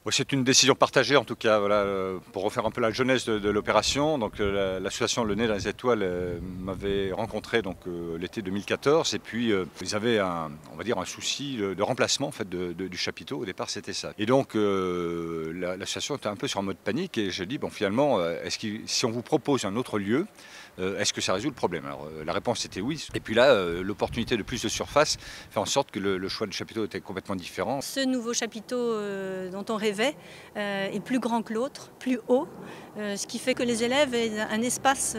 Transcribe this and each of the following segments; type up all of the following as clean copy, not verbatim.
Ouais, c'est une décision partagée en tout cas, voilà, pour refaire un peu la genèse de l'opération. Donc l'association Le Nez dans les Étoiles m'avait rencontré donc l'été 2014 et puis ils avaient on va dire un souci de remplacement en fait du chapiteau. Au départ c'était ça. Et donc l'association était un peu sur un mode panique et j'ai dit bon finalement si on vous propose un autre lieu, est-ce que ça résout le problème? Alors la réponse était oui. Et puis là l'opportunité de plus de surface fait en sorte que le choix du chapiteau était complètement différent. Ce nouveau chapiteau dont on rêvait est plus grand que l'autre, plus haut, ce qui fait que les élèves aient un espace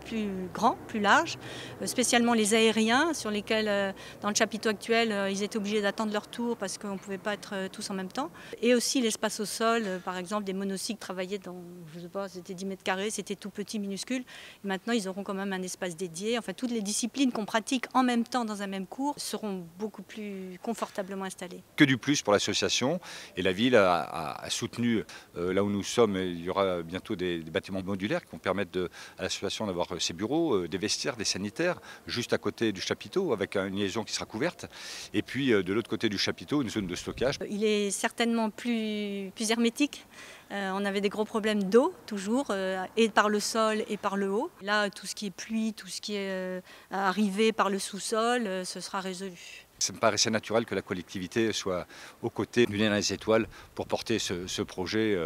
plus grand, plus large, spécialement les aériens sur lesquels, dans le chapiteau actuel, ils étaient obligés d'attendre leur tour parce qu'on ne pouvait pas être tous en même temps. Et aussi l'espace au sol, par exemple des monocycles travaillaient dans, je sais pas, c'était 10 mètres carrés, c'était tout petit, minuscule. Et maintenant, ils auront quand même un espace dédié. Enfin, toutes les disciplines qu'on pratique en même temps dans un même cours seront beaucoup plus confortablement installées. Que du plus pour l'association et la ville a soutenu là où nous sommes, il y aura bientôt des bâtiments modulaires qui vont permettre à l'association d'avoir ses bureaux, des vestiaires, des sanitaires juste à côté du chapiteau avec une liaison qui sera couverte et puis de l'autre côté du chapiteau une zone de stockage. Il est certainement plus hermétique. On avait des gros problèmes d'eau toujours, et par le sol et par le haut. Là, tout ce qui est pluie, tout ce qui est arrivé par le sous-sol, ce sera résolu. Ça me paraissait naturel que la collectivité soit aux côtés du Nez dans les Étoiles pour porter ce projet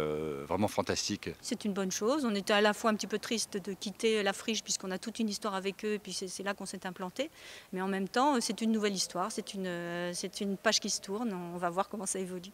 vraiment fantastique. C'est une bonne chose. On était à la fois un petit peu triste de quitter la friche puisqu'on a toute une histoire avec eux et puis c'est là qu'on s'est implanté. Mais en même temps, c'est une nouvelle histoire, c'est une page qui se tourne. On va voir comment ça évolue.